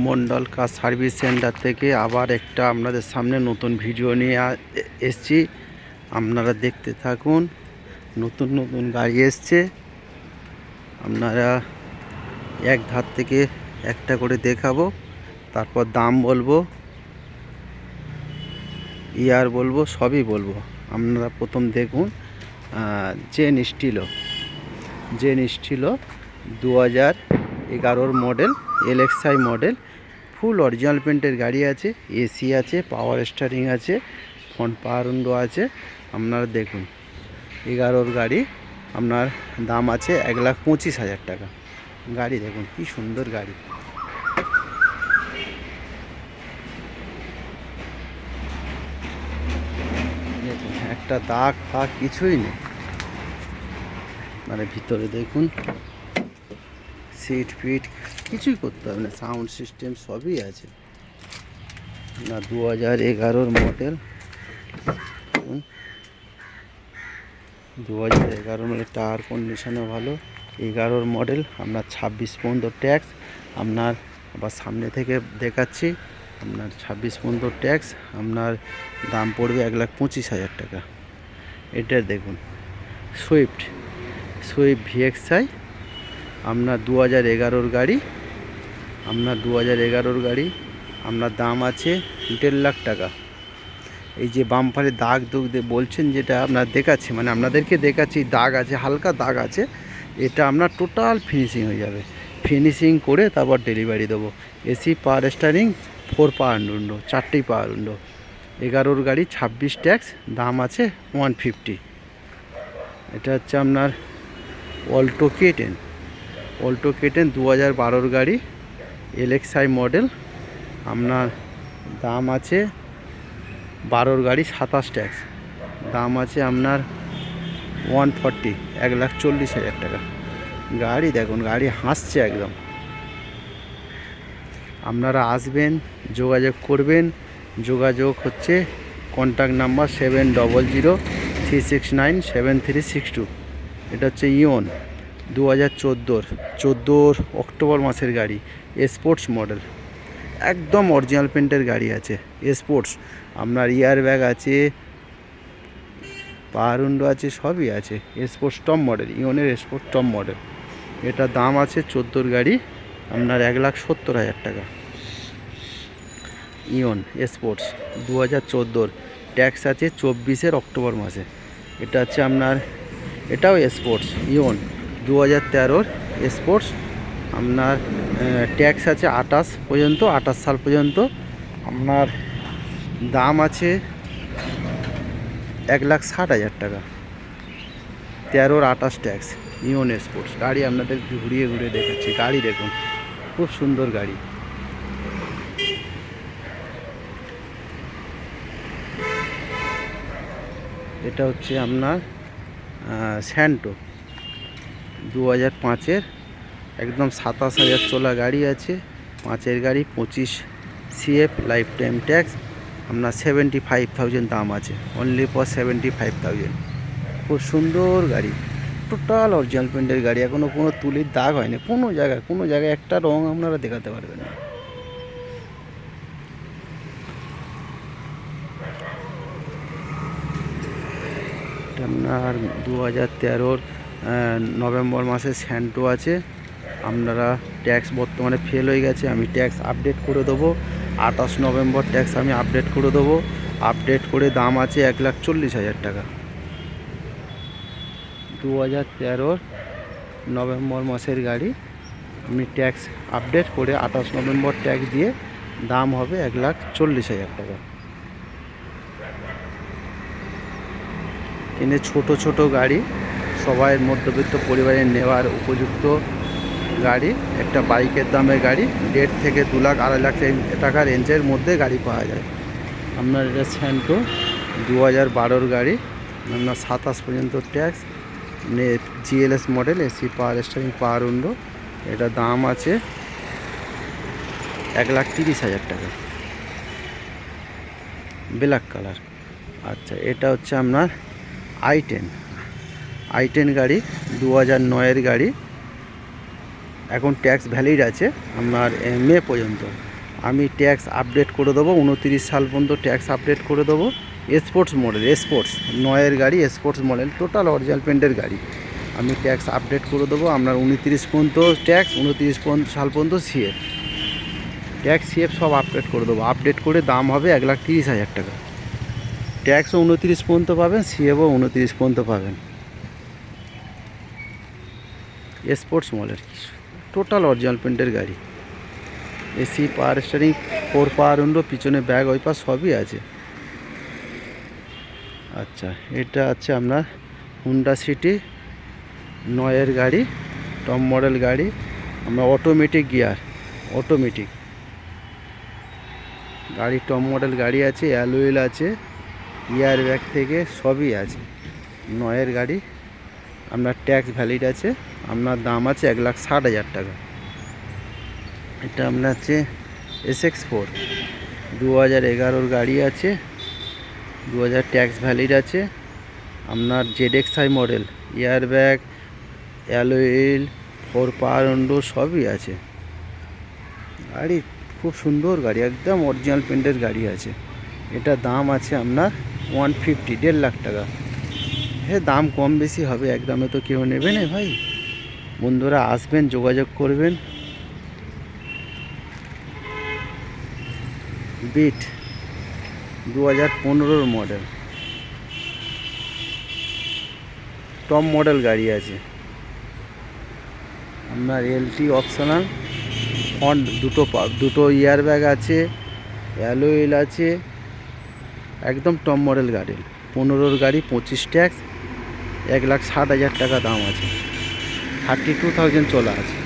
Mondal car service centre থেকে আবার একটা আপনাদের সামনে নতুন ভিডিও নিয়ে এসছি। আপনারা দেখতে থাকুন। নতুন নতুন গাড়ি এসছে, আপনারা এক ধার থেকে একটা করে দেখাবো, তারপর দাম বলবো, ইয়ার বলবো, সবই বলবো। আপনারা প্রথম দেখুন Zen Estilo 2011 model, LXI model, full original পেন্টের গাড়ি আছে, এসি আছে, পাওয়ার স্টারিং আছে, ফ্রন্ট পাওয়ার উইন্ডো আছে। আপনারা দেখুন 11 গাড়ি, আপনার দাম আছে 1,25,000 টাকা। গাড়ি দেখুন কি সুন্দর গাড়ি। দেখুন একটা দাগ ফাগ কিছুই নেই, মানে ভিতরে দেখুন সিট ফিট কিছুই করতে হবে না, সাউন্ড সিস্টেম সবই আছে। না 2011 মডেল, 2011 মডেল, টায়ার কন্ডিশনও ভালো। 11 মডেল, আপনার 26 পর্যন্ত ট্যাক্স। আপনার আবার সামনে থেকে দেখাচ্ছি, আপনার 26 পর্যন্ত ট্যাক্স। আপনার দাম পড়বে 1,25,000 টাকা। এটা দেখুন সুইফট ভিএক্সআই, আপনার 2011 গাড়ি, আপনার 2011 গাড়ি, আপনার দাম আছে 1.5 লাখ টাকা। এই যে বাম্পারে দাগ দুগ বলছেন, যেটা আপনার দেখাচ্ছি, মানে আপনাদেরকে দেখাচ্ছি, দাগ আছে, হালকা দাগ আছে, এটা আপনার টোটাল ফিনিশিং হয়ে যাবে। ফিনিশিং করে তারপর ডেলিভারি দেবো। AC, power steering, 4 power window, 4টেই পাওয়ার উইন্ডো। 11 গাড়ি, 26 ট্যাক্স, দাম আছে 150। এটা হচ্ছে আপনার অল্টো K10, 2012 গাড়ি, এলএক্সআই মডেল, আপনার দাম আছে 12 গাড়ি, 27 ট্যাক্স, দাম আছে আপনার 140, 1,40,000 টাকা। গাড়ি দেখুন, গাড়ি হাসছে একদম। আপনারা আসবেন, যোগাযোগ করবেন। যোগাযোগ হচ্ছে কন্ট্যাক্ট নাম্বার 7003697362। এটা হচ্ছে ইয়ন 2014 অক্টোবর মাসের গাড়ি, স্পোর্টস মডেল, একদম অরিজিনাল পেন্টের গাড়ি আছে, স্পোর্টস। আপনার ইয়ার ব্যাগ আছে, পাওয়ার উইন্ডো আছে, সবই আছে। স্পোর্টস টপ মডেল, ইয়নের স্পোর্টস টপ মডেল। এটা দাম আছে 14 গাড়ি, আপনার 1,70,000 টাকা। ইয়ন স্পোর্টস 2014, ট্যাক্স আছে 24 অক্টোবর মাসে। এটা হচ্ছে আপনার, এটাও স্পোর্টস, ইয়ন 2013 স্পোর্টস, আপনার ট্যাক্স আছে 28 সাল পর্যন্ত। আপনার দাম আছে 1,60,000 টাকা। 13 28 ট্যাক্স, ইয়ন স্পোর্টস। গাড়ি আপনাদের ঘুরিয়ে ঘুরিয়ে দেখাচ্ছি। গাড়ি দেখুন খুব সুন্দর গাড়ি। এটা হচ্ছে আপনার স্যান্টো 2005-এর, একদম 27,000 চলা গাড়ি আছে, 5-এর গাড়ি, 25 CF, লাইফ টাইম ট্যাক্স। আপনার 75,000 দাম আছে, অনলি ফর 75,000। খুব সুন্দর গাড়ি, টোটাল অরিজিনাল পেন্টের গাড়ি, এখনও কোনো তুলির দাগ হয়নি কোনো জায়গায় একটা রং আপনারা দেখাতে পারবেন না। আপনার 2013 নভেম্বর মাসে স্যান্টো আছে। আপনারা ট্যাক্স বর্তমানে ফেল হয়ে গেছে, আমি ট্যাক্স আপডেট করে দেবো। 28 নভেম্বর ট্যাক্স আমি আপডেট করে দেবো। আপডেট করে দাম আছে 1,40,000 টাকা। 2013 নভেম্বর মাসের গাড়ি, আমি ট্যাক্স আপডেট করে 28 নভেম্বর ট্যাক্স দিয়ে দাম হবে 1,40,000 টাকা। কিন্তু ছোট গাড়ি, সবাই মধ্যবিত্ত পরিবারের নেওয়ার উপযুক্ত গাড়ি। একটা বাইকের দামে গাড়ি 1.5 থেকে 2 লাখ 2.5 লাখ টাকা রেঞ্জের মধ্যে গাড়ি পাওয়া যায়। আপনার এটা স্যান্টো 2012 গাড়ি, আপনার 27 পর্যন্ত tax, GLS model, AC, power steering, পাওয়ার উইন্ডো। এটা দাম আছে 1,30,000 টাকা, ব্ল্যাক কালার। আচ্ছা, এটা হচ্ছে আপনার i10 গাড়ি, 2009-এর গাড়ি, এখন ট্যাক্স ভ্যালিড আছে আপনার মে পর্যন্ত। আমি ট্যাক্স আপডেট করে দেবো, 29 সাল পর্যন্ত ট্যাক্স আপডেট করে দেবো। স্পোর্টস মডেল, স্পোর্টস 9-এর গাড়ি, স্পোর্টস মডেল, টোটাল অরিজিনাল পেন্টের গাড়ি। আমি ট্যাক্স আপডেট করে দেবো আপনার 29 পর্যন্ত ট্যাক্স, 29 সাল পর্যন্ত সিএফ, ট্যাক্স সিএফ সব আপডেট করে দেবো। আপডেট করে দাম হবে 1,30,000 টাকা। ট্যাক্সও 29 পর্যন্ত পাবেন, সিএফও 29 পর্যন্ত পাবেন। স্পোর্টস মডেল, টোটাল অরিজিনাল পেন্টের গাড়ি। AC, power steering, 4 power window, পিছনে ব্যাগ ওয়াইপার সবই আছে। আচ্ছা, এটা আছে আপনার হুন্ডা সিটি 9-এর গাড়ি, টপ মডেল গাড়ি। আমরা অটোমেটিক গিয়ার, অটোমেটিক গাড়ি, টপ মডেল গাড়ি আছে, অ্যালুয়েল আছে, ইয়ার ব্যাগ থেকে সবই আছে। 9-এর গাড়ি, আপনার ট্যাক্স ভ্যালিড আছে, আপনার দাম আছে 1,60,000 টাকা। এটা আপনার আছে SX4 2011-র গাড়ি আছে, 2000 ট্যাক্স ভ্যালিড আছে। আপনার ZXi মডেল, ইয়ার ব্যাগ, অ্যালুয়েল, 4 পাওয়ার উইন্ডো সবই আছে। গাড়ি খুব সুন্দর গাড়ি, একদম অরিজিনাল পেন্টের গাড়ি আছে। এটা দাম আছে আপনার 150, 1.5 লাখ টাকা। হ্যাঁ, দাম কম বেশি হবে, একদমে তো কেউ নেবে না ভাই। বন্ধুরা আসবেন, যোগাযোগ করবেন। বিট 2015-র মডেল, টপ মডেল গাড়ি আছে। আপনার LT অপশনাল, ফ্রন্ট দুটো ইয়ার ব্যাগ আছে, অ্যালুয়েল আছে, একদম টপ মডেল গাড়ি। 15-র গাড়ি, 25 ট্যাক্স, 1,60,000 টাকা দাম আছে। 32,000 চলা আছে।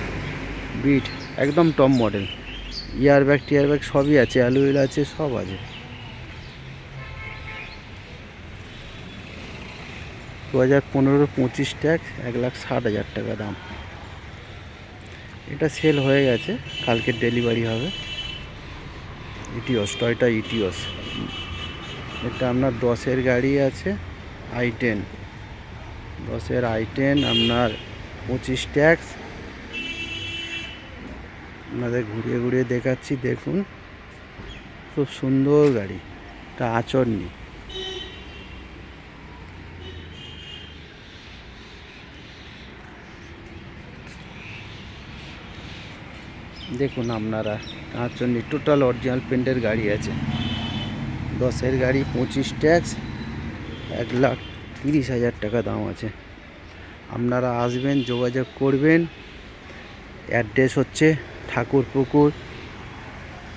বিট একদম টপ মডেল, ইয়ার ব্যাগ টিয়ার ব্যাগ সবই আছে, অ্যালুয়েল আছে, সব আছে। 2015 25 ট্যাক্স, 1,60,000 টাকা দাম। এটা সেল হয়ে গেছে, কালকে ডেলিভারি হবে। ইটিওস, টয়টা ইটিওস। এটা আপনার 10-এর গাড়ি আছে, i10, 10-এর i10 আপনার 25 ট্যাক্স। আপনাদের ঘুরিয়ে ঘুরিয়ে দেখাচ্ছি, দেখুন খুব সুন্দর গাড়ি। এটা আঁচড় নেই। দেখুন আপনারা, আঁচড় নেই, টোটাল অরিজিনাল পেন্টের গাড়ি আছে। 10-এর গাড়ি, 25 ট্যাক্স, 1,30,000 টাকা দাম আছে। আপনারা আসবেন, যোগাযোগ করবেন। অ্যাড্রেস হচ্ছে ঠাকুরপুকুর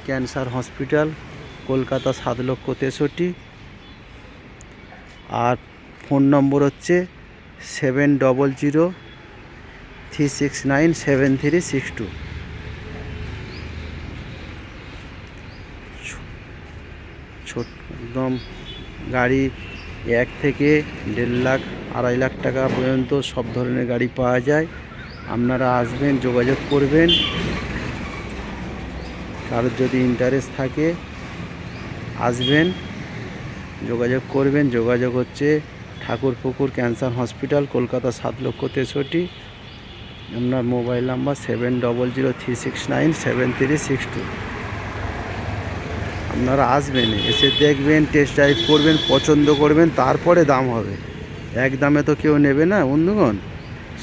ক্যান্সার হসপিটাল, কলকাতা 7,63,000। আর ফোন নম্বর হচ্ছে 7003697362। ছোট একদম গাড়ি 1 থেকে 1.5 লাখ, 2.5 লাখ টাকা পর্যন্ত সব ধরনের গাড়ি পাওয়া যায়। আপনারা আসবেন, যোগাযোগ করবেন। কারোর যদি ইন্টারেস্ট থাকে আসবেন, যোগাযোগ করবেন। যোগাযোগ হচ্ছে ঠাকুরপুকুর ক্যান্সার হসপিটাল, কলকাতা 7,63,000। আপনার মোবাইল নাম্বার 7003697362। আপনারা আসবেন, এসে দেখবেন, টেস্ট ড্রাইভ করবেন, পছন্দ করবেন, তারপরে দাম হবে। এক দামে তো কেউ নেবে না বন্ধুগণ,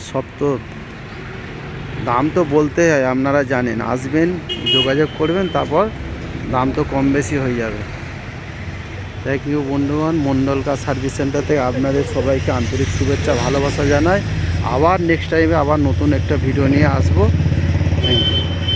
সব তো দাম তো বলতে হয়, আপনারা জানেন। আসবেন, যোগাযোগ করবেন, তারপর দাম তো কম বেশি হয়ে যাবে। থ্যাংক ইউ বন্ধুগণ। মন্ডল কার সার্ভিস সেন্টার থেকে আপনাদের সবাইকে আন্তরিক শুভেচ্ছা, ভালোবাসা জানাই। আবার নেক্সট টাইমে আবার নতুন একটা ভিডিও নিয়ে আসবো। Thank you.